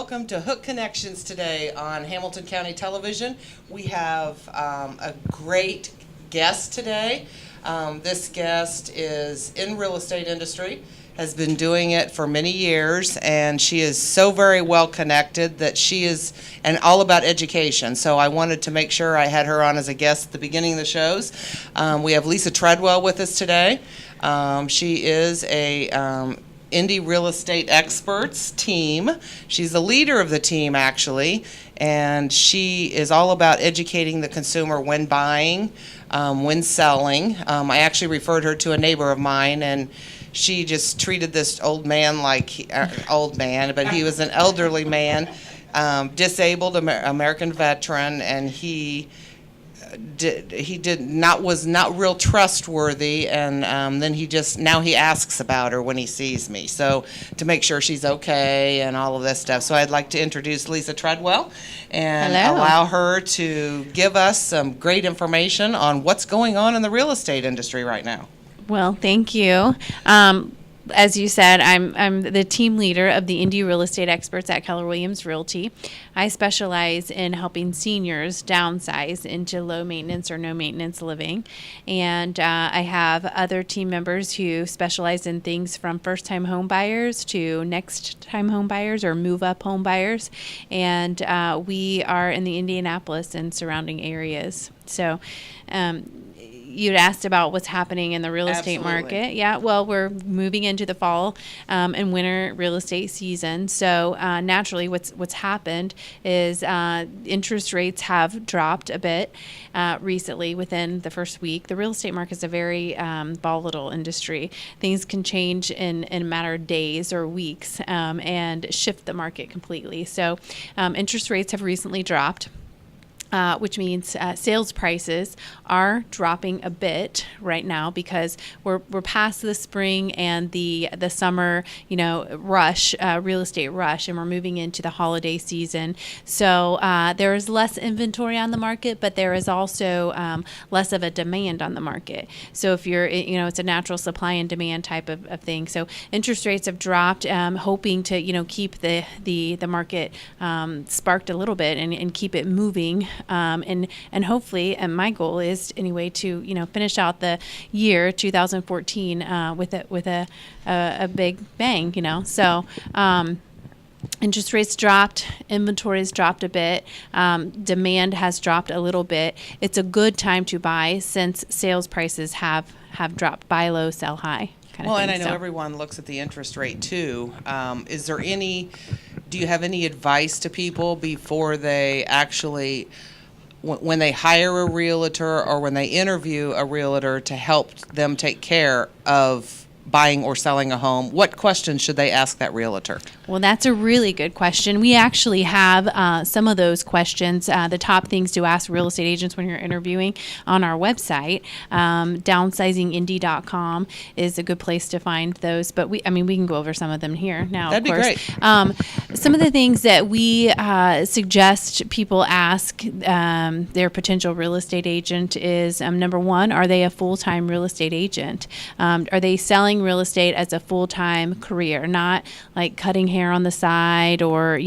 welcome to Hook Connections today on Hamilton County Television. We have a great guest today. This guest is in real estate industry, has been doing it for many years, and she is so very well connected that she is, and all about education. So I wanted to make sure I had her on as a guest at the beginning of the shows. We have Lisa Treadwell with us today. She is a Indy Real Estate Experts team. She's the leader of the team, actually, and she is all about educating the consumer when buying, when selling. I actually referred her to a neighbor of mine, and she just treated this old man like old man, but he was an elderly man, disabled American veteran, and he was not real trustworthy, and then now he asks about her when he sees me, so to make sure she's okay and all of this stuff. So I'd like to introduce Lisa Treadwell and allow her to give us some great information on what's going on in the real estate industry right now. Well, thank you. As you said, I'm the team leader of the Indy Real Estate Experts at Keller Williams Realty. I specialize in helping seniors downsize into low maintenance or no maintenance living. And I have other team members who specialize in things from first time home buyers to next time home buyers or move up home buyers. And we are in the Indianapolis and surrounding areas. So, you'd asked about what's happening in the real estate market. Yeah, well, we're moving into the fall and winter real estate season. So naturally, what's happened is interest rates have dropped a bit recently within the first week. The real estate market is a very volatile industry. Things can change in a matter of days or weeks and shift the market completely. So interest rates have recently dropped. Which means sales prices are dropping a bit right now because we're past the spring and the summer, rush, real estate rush, and we're moving into the holiday season. So there is less inventory on the market, but there is also less of a demand on the market. So if you're, it's a natural supply and demand type of thing. So interest rates have dropped, hoping to, keep the market sparked a little bit and keep it moving. And hopefully, and my goal is anyway to finish out the year 2014 with a big bang. So interest rates dropped, inventory has dropped a bit, demand has dropped a little bit. It's a good time to buy since sales prices have dropped. Buy low, sell high. Well, and I know everyone looks at the interest rate too. Do you have any advice to people before they actually, when they hire a realtor or when they interview a realtor to help them take care of buying or selling a home, what questions should they ask that realtor? Well, that's a really good question. We actually have some of those questions, the top things to ask real estate agents when you're interviewing on our website. Downsizingindy.com is a good place to find those, but we can go over some of them here now. That'd of course. Be great. Some of the things that we suggest people ask their potential real estate agent is, number one, are they a full-time real estate agent? Are they selling real estate as a full-time career, not like cutting hair on the side or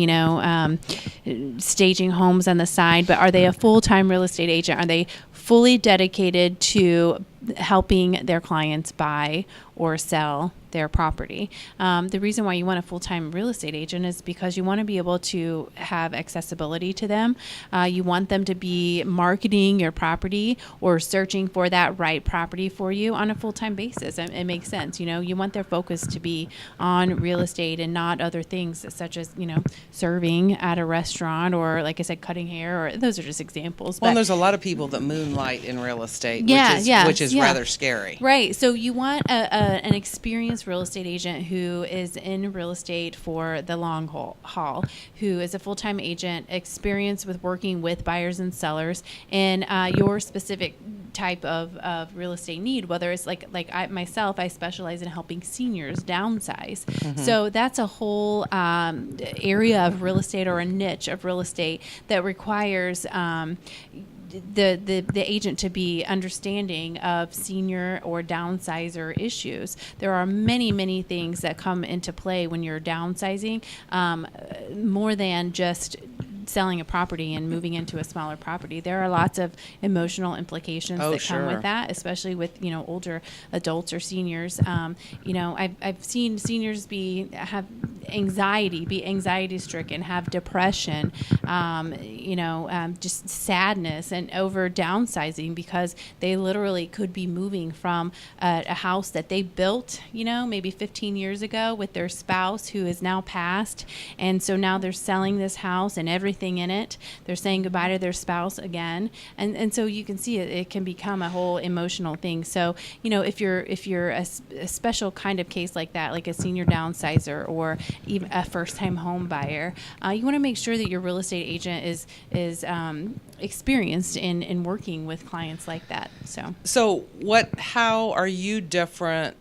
staging homes on the side, but are they a full-time real estate agent? Are they fully dedicated to helping their clients buy or sell their property? The reason why you want a full-time real estate agent is because you want to be able to have accessibility to them. You want them to be marketing your property or searching for that right property for you on a full-time basis. It makes sense. You want their focus to be on real estate and not other things such as, serving at a restaurant or, like I said, cutting hair, or those are just examples. Well, there's a lot of people that moonlight in real estate, which is rather scary. Right. So you want an experienced real estate agent who is in real estate for the long haul, who is a full-time agent, experienced with working with buyers and sellers in your specific type of real estate need, whether it's like I specialize in helping seniors downsize. Mm-hmm. So that's a whole area of real estate or a niche of real estate that requires the agent to be understanding of senior or downsizer issues. There are many things that come into play when you're downsizing, more than just selling a property and moving into a smaller property. There are lots of emotional implications that come with that, especially with older adults or seniors. I've seen seniors have anxiety, be anxiety stricken, have depression, just sadness, and over downsizing because they literally could be moving from a house that they built, maybe 15 years ago with their spouse who is now passed, and so now they're selling this house and everything in it. They're saying goodbye to their spouse again, and so you can see it can become a whole emotional thing. So if you're a special kind of case like that, like a senior downsizer or even a first-time home buyer, you want to make sure that your real estate agent is experienced in working with clients like that. So how are you different?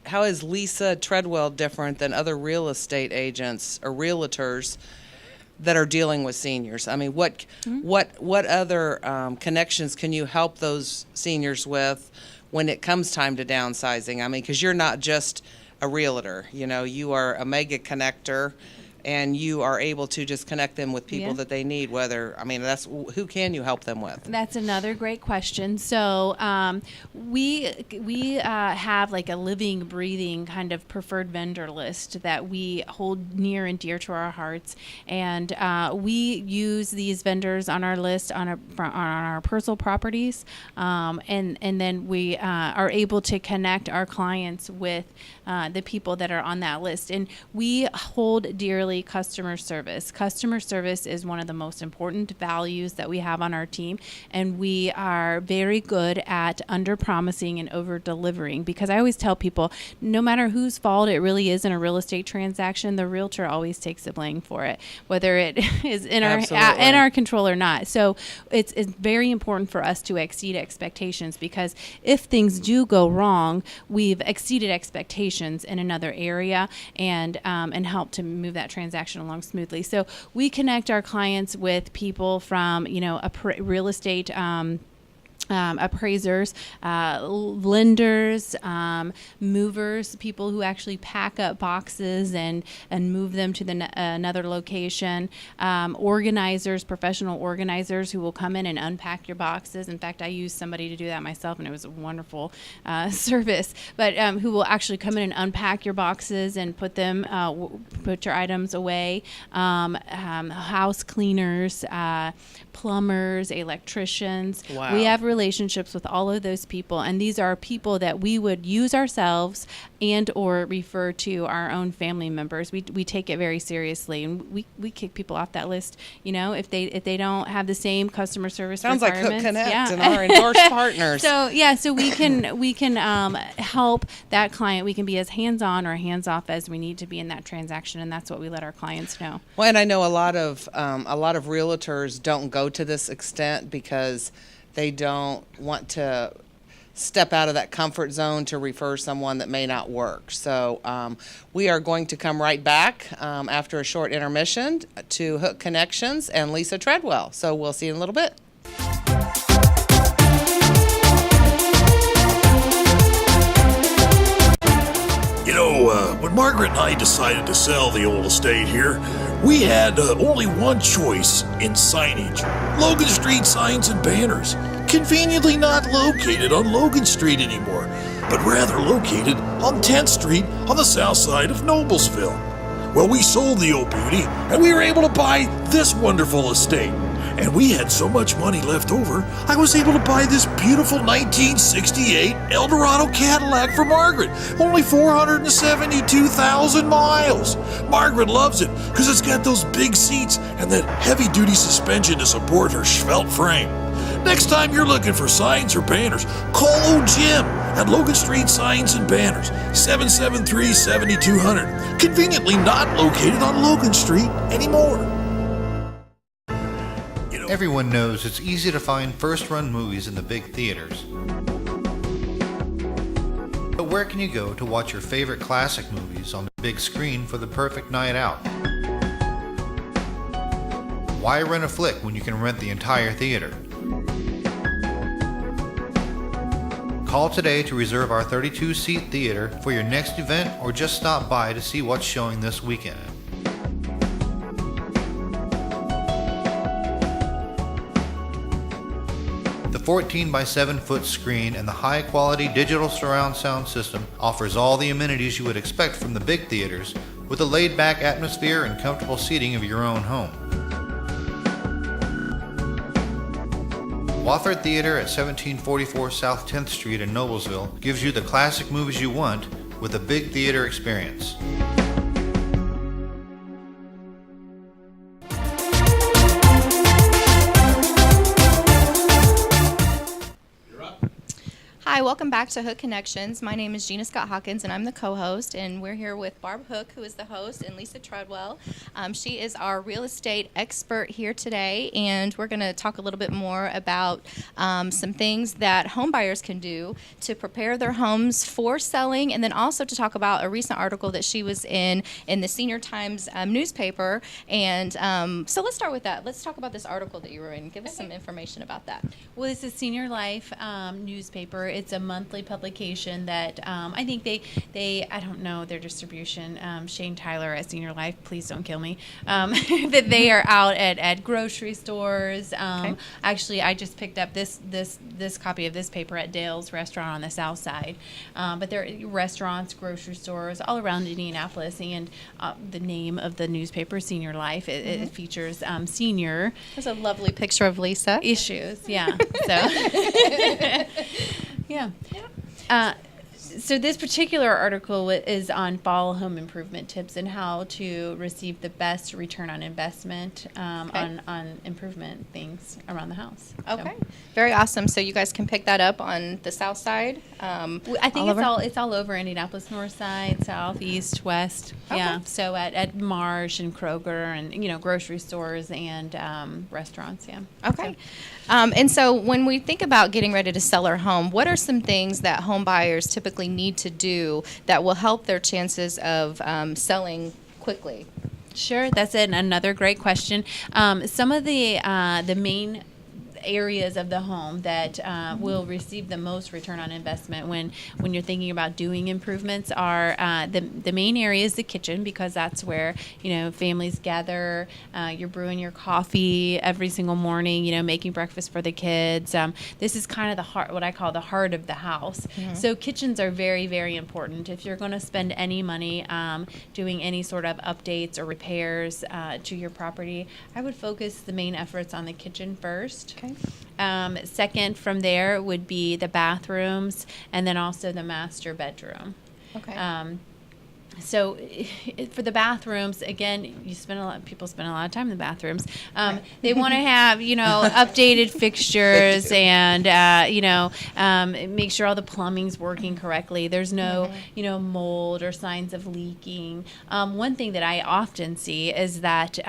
How is Lisa Treadwell different than other real estate agents or realtors that are dealing with seniors? I mean, what other connections can you help those seniors with when it comes time to downsizing? I mean, because you're not just a realtor, you are a mega connector, and you are able to just connect them with people that they need. Who can you help them with? That's another great question. So we have like a living, breathing kind of preferred vendor list that we hold near and dear to our hearts, and we use these vendors on our list on our personal properties, and then we are able to connect our clients with the people that are on that list, and we hold dearly customer service. Customer service is one of the most important values that we have on our team, and we are very good at under-promising and over-delivering, because I always tell people, no matter whose fault it really is in a real estate transaction, the realtor always takes the blame for it, whether it is in our control or not. So it's very important for us to exceed expectations, because if things do go wrong, we've exceeded expectations in another area and help to move that transaction along smoothly. So we connect our clients with people from real estate appraisers, lenders, movers, people who actually pack up boxes and move them to another location, organizers, professional organizers who will come in and unpack your boxes. In fact, I used somebody to do that myself, and it was a wonderful service. But who will actually come in and unpack your boxes and put your items away. House cleaners, plumbers, electricians. Wow. We have relationships with all of those people, and these are people that we would use ourselves and or refer to our own family members. We take it very seriously, and we kick people off that list, if they don't have the same customer service Sounds like requirements. Hook Connect and our endorsed partners. So we can help that client. We can be as hands-on or hands-off as we need to be in that transaction, and that's what we let our clients know. Well, and I know a lot of realtors don't go to this extent because they don't want to step out of that comfort zone to refer someone that may not work. So we are going to come right back after a short intermission to Hook Connections and Lisa Treadwell. So we'll see you in a little bit. When Margaret and I decided to sell the old estate here, we had only one choice in signage: Logan Street signs and banners. Conveniently not located on Logan Street anymore, but rather located on 10th Street on the south side of Noblesville. Well, we sold the old beauty, and we were able to buy this wonderful estate. And we had so much money left over, I was able to buy this beautiful 1968 Eldorado Cadillac for Margaret. Only 472,000 miles. Margaret loves it because it's got those big seats and that heavy-duty suspension to support her svelte frame. Next time you're looking for signs or banners, call old Jim at Logan Street Signs and Banners, 773-7200. Conveniently not located on Logan Street anymore. Everyone knows it's easy to find first-run movies in the big theaters. But where can you go to watch your favorite classic movies on the big screen for the perfect night out? Why rent a flick when you can rent the entire theater? Call today to reserve our 32-seat theater for your next event, or just stop by to see what's showing this weekend. The 14 by 7 foot screen and the high quality digital surround sound system offers all the amenities you would expect from the big theaters, with a laid back atmosphere and comfortable seating of your own home. Wofford Theater at 1744 South 10th Street in Noblesville gives you the classic movies you want with a big theater experience. Hi, welcome back to Hook Connections. My name is Gina Scott Hawkins, and I'm the co-host, and we're here with Barb Hook, who is the host, and Lisa Treadwell. She is our real estate expert here today, and we're going to talk a little bit more about some things that home buyers can do to prepare their homes for selling, and then also to talk about a recent article that she was in the Senior Times newspaper. And so let's start with that. Let's talk about this article that you were in. Give us some information about that. Well, this is Senior Life newspaper. It's a monthly publication that I think they I don't know their distribution. Shane Tyler at Senior Life, please don't kill me. That they are out at grocery stores. Okay. Actually, I just picked up this copy of this paper at Dale's Restaurant on the South Side. But there are restaurants, grocery stores all around Indianapolis, and the name of the newspaper, Senior Life, it features senior There's a lovely picture of Lisa. issues. Yeah. So. Yeah. So this particular article is on fall home improvement tips and how to receive the best return on investment on improvement things around the house. Okay, very awesome. So you guys can pick that up on the south side. I think it's all over Indianapolis, north side, south, east, west. Okay. Yeah. So at Marsh and Kroger and grocery stores and restaurants. Yeah. Okay. And so when we think about getting ready to sell our home, what are some things that home buyers typically need to do that will help their chances of selling quickly? Sure, that's another great question. Some of the main areas of the home that will receive the most return on investment when you're thinking about doing improvements are the main area is the kitchen, because that's where families gather. You're brewing your coffee every single morning, making breakfast for the kids. This is kind of the heart, what I call the heart of the house. Mm-hmm. So kitchens are very, very important. If you're going to spend any money doing any sort of updates or repairs to your property, I would focus the main efforts on the kitchen first. Okay. Second from there would be the bathrooms, and then also the master bedroom. Okay. So for the bathrooms, again, people spend a lot of time in the bathrooms. They want to have, updated fixtures and, make sure all the plumbing's working correctly. There's no, mold or signs of leaking. One thing that I often see is that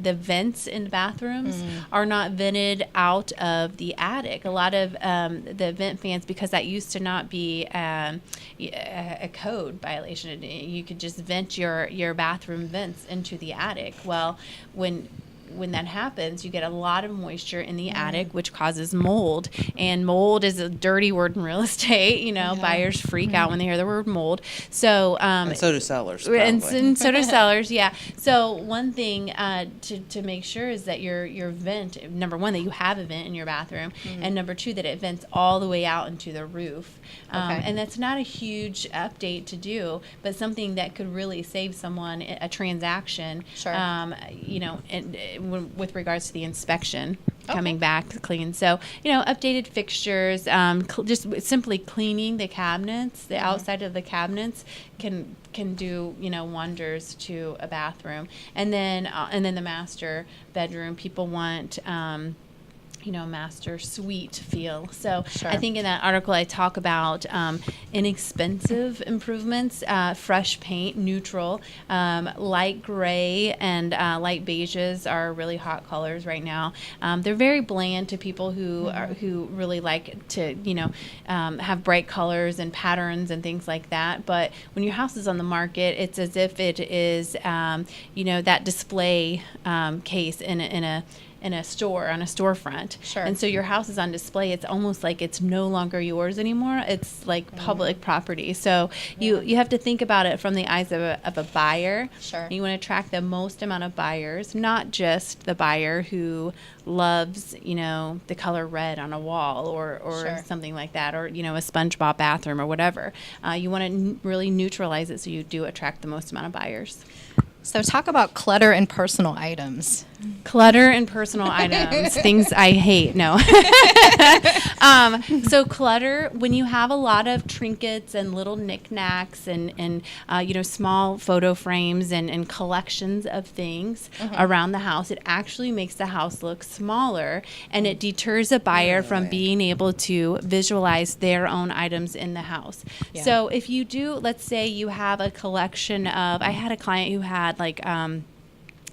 the vents in the bathrooms are not vented out of the attic. A lot of the vent fans, because that used to not be a code violation. You could just vent your bathroom vents into the attic. Well, when that happens, you get a lot of moisture in the attic, which causes mold. And mold is a dirty word in real estate. Buyers freak out when they hear the word mold. So And so do sellers. and probably. so do sellers. Yeah. So one thing to make sure is that your vent, number one, that you have a vent in your bathroom, and number two, that it vents all the way out into the roof. Okay. And that's not a huge update to do, but something that could really save someone a transaction. Sure. With regards to the inspection coming back clean. So, updated fixtures, just simply cleaning the cabinets, the outside of the cabinets can do, wonders to a bathroom. And then the master bedroom, people want master suite feel. So Sure. I think in that article I talk about inexpensive improvements, fresh paint, neutral, light gray and light beiges are really hot colors right now. They're very bland to people who really like to have bright colors and patterns and things like that. But when your house is on the market, it's as if it is that display case in a store, on a storefront. Sure. And so your house is on display. It's almost like it's no longer yours anymore. It's like public property. So you have to think about it from the eyes of a buyer. Sure. You want to attract the most amount of buyers, not just the buyer who loves, the color red on a wall or Sure. something like that, or, a SpongeBob bathroom or whatever. You want to really neutralize it so you do attract the most amount of buyers. So talk about clutter and personal items. Clutter and personal items, things I hate. No. So clutter, when you have a lot of trinkets and little knickknacks and small photo frames and collections of things around the house, it actually makes the house look smaller, and it deters a buyer from being able to visualize their own items in the house. Yeah. So if you do, let's say you have a collection of, I had a client who had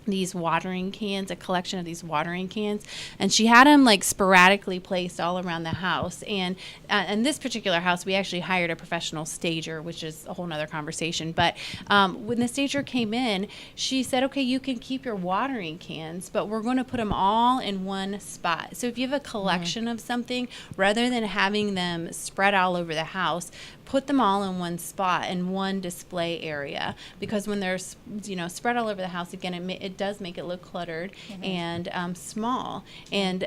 these watering cans, a collection of these watering cans, and she had them sporadically placed all around the house. And in this particular house, we actually hired a professional stager, which is a whole nother conversation. But when the stager came in, she said, okay, you can keep your watering cans, but we're going to put them all in one spot. So if you have a collection of something, rather than having them spread all over the house, put them all in one spot, in one display area, because when they're spread all over the house, again, it does make it look cluttered and small. And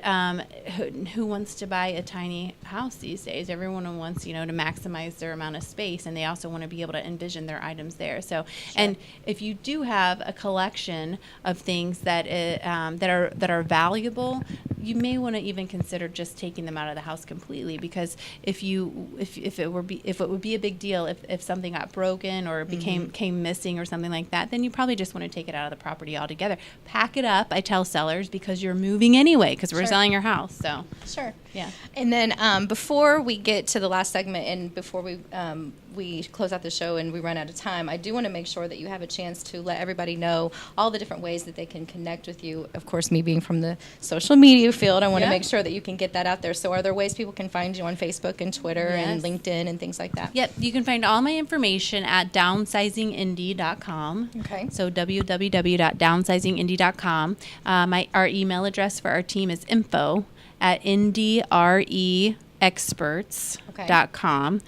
who wants to buy a tiny house these days? Everyone wants to maximize their amount of space, and they also want to be able to envision their items there. So, and if you do have a collection of things that that are valuable, you may want to even consider just taking them out of the house completely, because if it would be a big deal if something got broken or came missing or something like that, then you probably just want to take it out of the property altogether. Pack it up, I tell sellers, because you're moving anyway, because we're Sure. selling your house. So Sure. yeah. And then before we get to the last segment and before we close out the show and we run out of time, I do want to make sure that you have a chance to let everybody know all the different ways that they can connect with you. Of course, me being from the social media field, I want to make sure that you can get that out there. So are there ways people can find you on Facebook and Twitter and Yes. LinkedIn and things like that? Yep, you can find all my information at downsizingindy.com. Okay. So www.downsizingindy.com. Our email address for our team is info@indreexperts.com.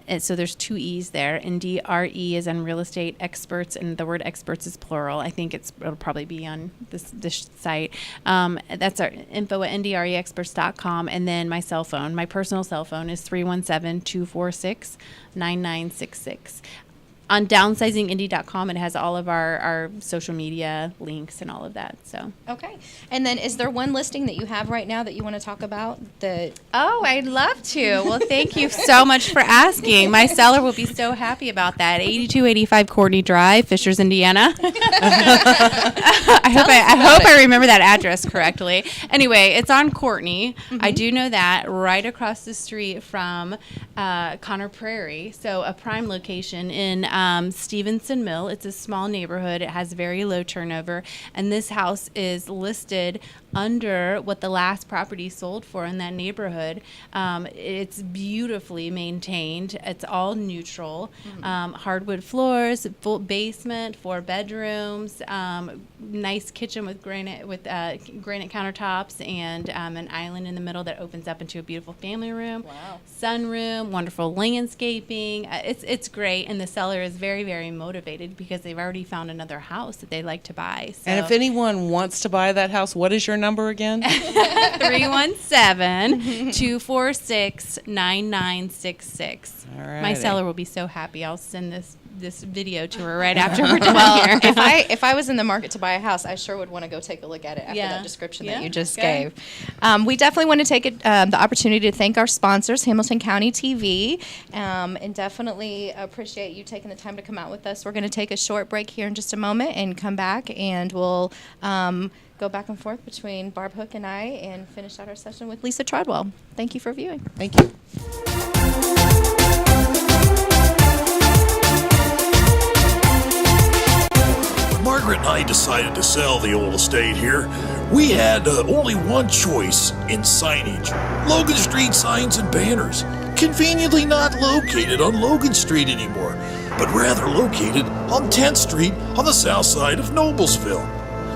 And so there's 2 E's there. NDRE is on real estate experts, and the word experts is plural. I think it'll probably be on this site. That's our info@ndreexperts.com. And then my cell phone, my personal cell phone is 317-246-9966. On downsizingindy.com, it has all of our social media links and all of that. So. Okay. And then is there one listing that you have right now that you want to talk about? Oh, I'd love to. Well, thank you so much for asking. My seller will be so happy about that. 8285 Courtney Drive, Fishers, Indiana. I hope I remember that address correctly. Anyway, it's on Courtney. I do know that, right across the street from Connor Prairie. So a prime location in Stevenson Mill. It's a small neighborhood. It has very low turnover, and this house is listed under what the last property sold for in that neighborhood. It's beautifully maintained. It's all neutral. Hardwood floors, full basement, 4 bedrooms, nice kitchen with granite countertops, and an island in the middle that opens up into a beautiful family room. Wow. Sunroom, wonderful landscaping. It's great, and the seller is very, very motivated because they've already found another house that they'd like to buy. So. And if anyone wants to buy that house, what is your number again? 317-246-9966. All right. My seller will be so happy. I'll send this this video tour right after we're done Well, here. if I was in the market to buy a house, I sure would want to go take a look at it after Yeah. that description Yeah, that you just okay. gave. We definitely want to take the opportunity to thank our sponsors, Hamilton County TV, and definitely appreciate you taking the time to come out with us. We're going to take a short break here in just a moment and come back, and we'll go back and forth between Barb Hook and I and finish out our session with Lisa Treadwell. Thank you for viewing. Thank you. When Margaret and I decided to sell the old estate here, we had only one choice in signage: Logan Street signs and banners. Conveniently not located on Logan Street anymore, but rather located on 10th Street on the south side of Noblesville.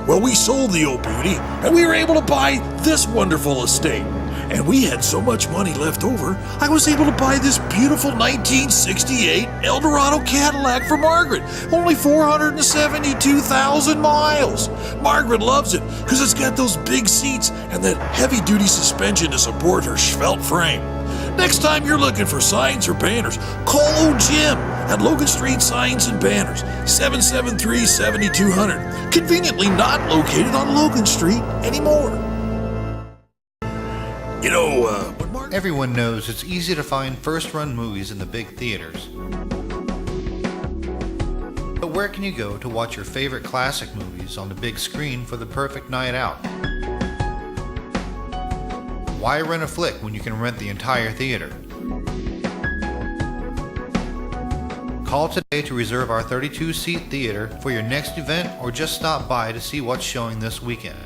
Well, we sold the old beauty, and we were able to buy this wonderful estate. And we had so much money left over, I was able to buy this beautiful 1968 Eldorado Cadillac for Margaret. Only 472,000 miles. Margaret loves it because it's got those big seats and that heavy-duty suspension to support her svelte frame. Next time you're looking for signs or banners, call old Jim at Logan Street Signs and Banners, 773-7200. Conveniently not located on Logan Street anymore. You know, when Margaret... Everyone knows it's easy to find first-run movies in the big theaters. But where can you go to watch your favorite classic movies on the big screen for the perfect night out? Why rent a flick when you can rent the entire theater? Call today to reserve our 32-seat theater for your next event, or just stop by to see what's showing this weekend.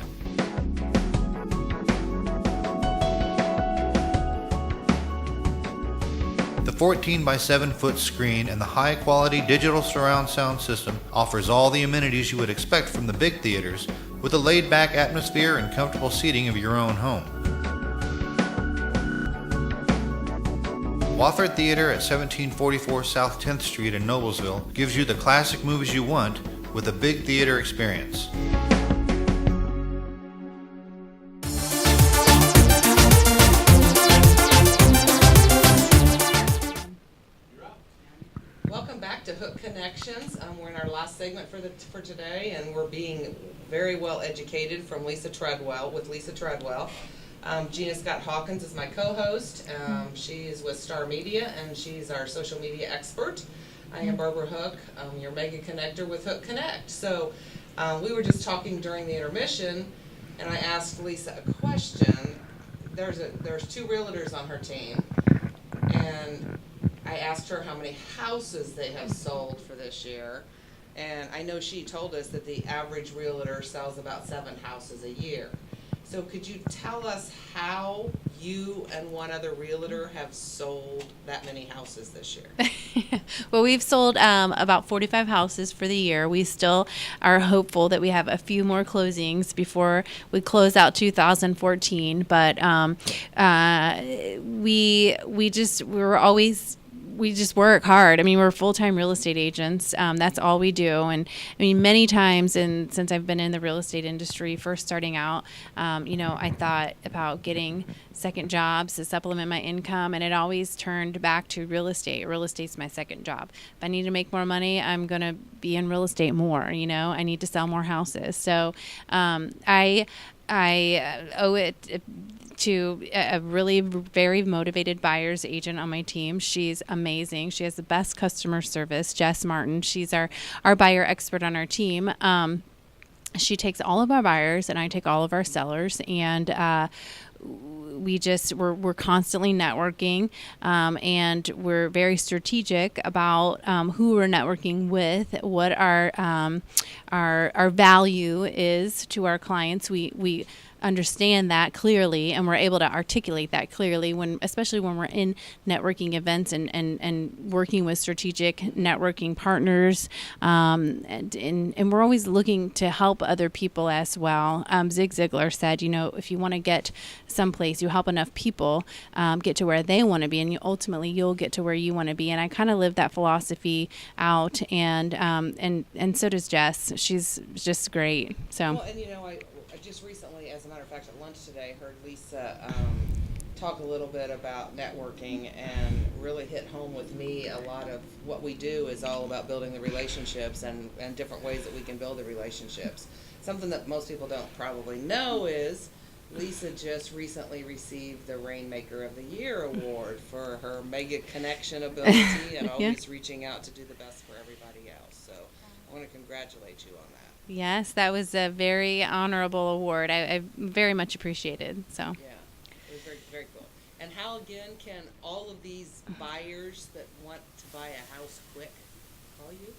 The 14 by 7 foot screen and the high quality digital surround sound system offers all the amenities you would expect from the big theaters, with a laid back atmosphere and comfortable seating of your own home. Wofford Theater at 1744 South 10th Street in Noblesville gives you the classic movies you want with a big theater experience. Welcome back to Hook Connections. We're in our last segment for today, and we're being very well educated from Lisa Treadwell, with Lisa Treadwell. Gina Scott Hawkins is my co-host. She is with Star Media, and she's our social media expert. I am Barbara Hook, your mega connector with Hook Connect. So we were just talking during the intermission, and I asked Lisa a question. There's 2 realtors on her team, and I asked her how many houses they have sold for this year. And I know she told us that the average realtor sells about 7 houses a year. So could you tell us how you and one other realtor have sold that many houses this year? Well, we've sold about 45 houses for the year. We still are hopeful that we have a few more closings before we close out 2014. But we just work hard. I mean, we're full-time real estate agents. That's all we do. And I mean, many times, and since I've been in the real estate industry, first starting out, I thought about getting second jobs to supplement my income, and it always turned back to real estate. Real estate's my second job. If I need to make more money, I'm going to be in real estate more. I need to sell more houses. So I owe it to a really very motivated buyer's agent on my team. She's amazing. She has the best customer service, Jess Martin. She's our buyer expert on our team. She takes all of our buyers, and I take all of our sellers, and we're constantly networking, and we're very strategic about who we're networking with, what our value is to our clients. We understand that clearly, and we're able to articulate that clearly especially when we're in networking events and working with strategic networking partners, and we're always looking to help other people as well. Zig Ziglar said, if you want to get someplace, you help enough people get to where they want to be, and ultimately you'll get to where you want to be. And I kind of live that philosophy out, and so does Jess. She's just great. So. Well, and I just recently, as a matter of fact, at lunch today, heard Lisa talk a little bit about networking and really hit home with me. A lot of what we do is all about building the relationships and different ways that we can build the relationships. Something that most people don't probably know is Lisa just recently received the Rainmaker of the Year award for her mega connection ability and always reaching out to do the best for everybody else. So I want to congratulate you on that. Yes, that was a very honorable award. I very much appreciated. So. Yeah. It was very, very cool. And how, again, can all of these buyers that want to buy a house quick call you?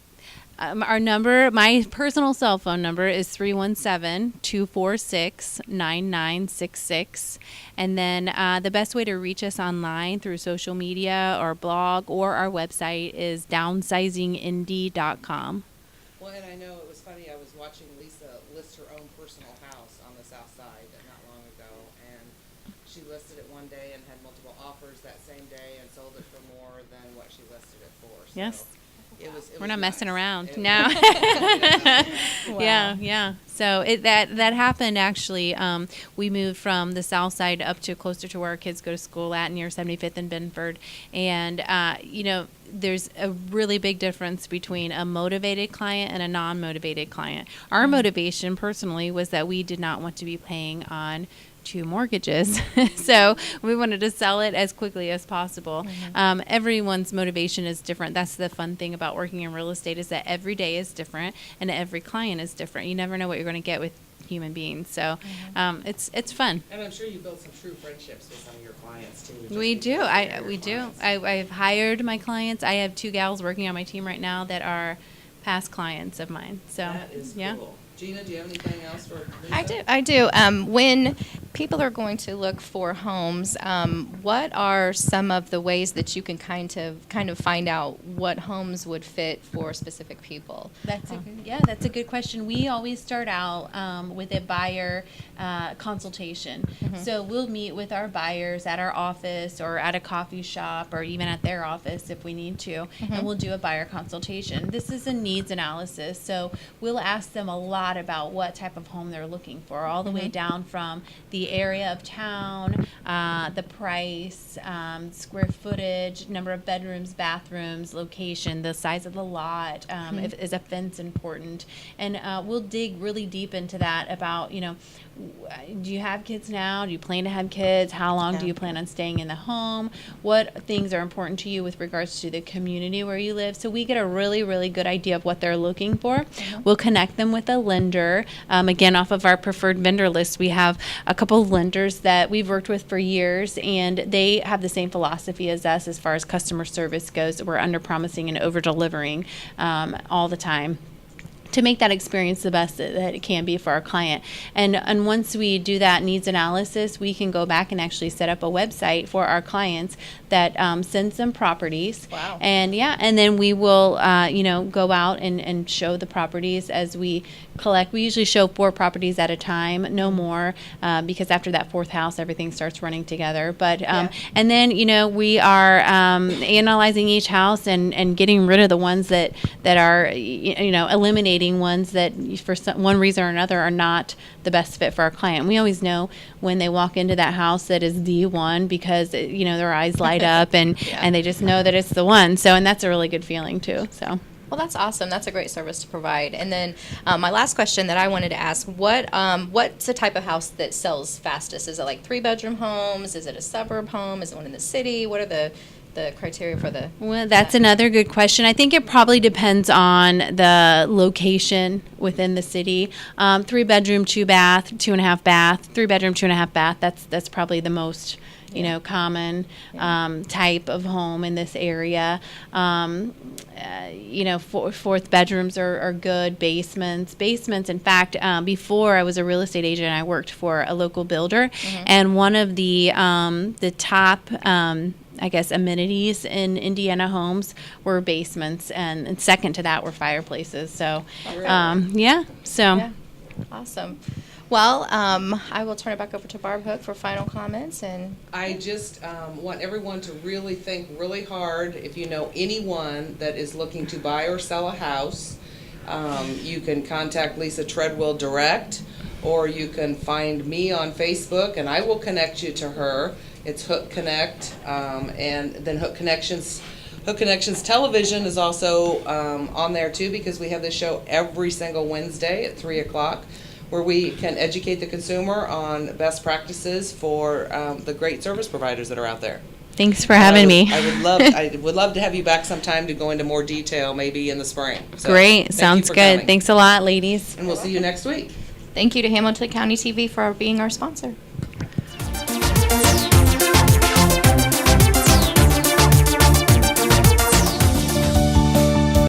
Our number, my personal cell phone number is 317-246-9966. And then the best way to reach us online through social media or blog or our website is downsizingindy.com. Well, and I know it was funny, I was watching Lisa list her own personal house on the south side not long ago, and she listed it one day and had multiple offers that same day and sold it for more than what she listed it for. So Yes. We're not messing around. It No. Wow. Yeah. So that happened actually. We moved from the south side up to closer to where our kids go to school at near 75th and Benford. And, there's a really big difference between a motivated client and a non-motivated client. Our motivation personally was that we did not want to be paying on 2 mortgages. So we wanted to sell it as quickly as possible. Everyone's motivation is different. That's the fun thing about working in real estate, is that every day is different and every client is different. You never know what you're going to get with human beings. So it's fun. And I'm sure you built some true friendships with some of your clients too. We do. We do. I've hired my clients. I have 2 gals working on my team right now that are past clients of mine. So That is cool. Gina, do you have anything else for Lisa? I do. When people are going to look for homes, what are some of the ways that you can kind of find out what homes would fit for specific people? that's a good question. We always start out with a buyer consultation. So we'll meet with our buyers at our office or at a coffee shop or even at their office if we need to, and we'll do a buyer consultation. This is a needs analysis, so we'll ask them a lot about what type of home they're looking for, all the way down from the area of town, the price, square footage, number of bedrooms, bathrooms, location, the size of the lot, is a fence important, and we'll dig really deep into that about, do you have kids now? Do you plan to have kids? How long do you plan on staying in the home? What things are important to you with regards to the community where you live? So we get a really, really good idea of what they're looking for. We'll connect them with a lender. Again, off of our preferred vendor list, we have a couple of lenders that we've worked with for years, and they have the same philosophy as us as far as customer service goes. We're under-promising and over-delivering all the time, to make that experience the best that it can be for our client. And once we do that needs analysis, we can go back and actually set up a website for our clients that sends them properties. Wow. And then we will, go out and show the properties as we collect. We usually show 4 properties at a time, no more, because after that 4th house, everything starts running together. But and then we are analyzing each house and getting rid of the ones that are eliminating ones that for one reason or another are not the best fit for our client. We always know when they walk into that house that is the one, because their eyes light up and they just know that it's the one. So, and that's a really good feeling too. So. Well, that's awesome. That's a great service to provide. And then my last question that I wanted to ask, what's the type of house that sells fastest? Is it like 3-bedroom homes? Is it a suburb home? Is it one in the city? What are the criteria for the... Well, that's another good question. I think it probably depends on the location within the city. 3-bedroom, 2-bath, 2.5 bath, 3-bedroom, 2.5 bath. That's probably the most common type of home in this area. Fourth bedrooms are good. Basements. In fact, before I was a real estate agent, I worked for a local builder, and one of the top amenities in Indiana homes were basements, and second to that were fireplaces. So, Awesome. Well, I will turn it back over to Barb Hook for final comments. And I just want everyone to really think really hard. If you know anyone that is looking to buy or sell a house, you can contact Lisa Treadwell direct, or you can find me on Facebook, and I will connect you to her. It's Hook Connect, and then Hook Connections Television is also on there too, because we have this show every single Wednesday at 3 o'clock, where we can educate the consumer on best practices for the great service providers that are out there. Thanks for having me. I would love to have you back sometime to go into more detail, maybe in the spring. So, Great. Sounds good. Coming. Thanks a lot, ladies. And we'll see you next week. Thank you to Hamilton County TV for being our sponsor.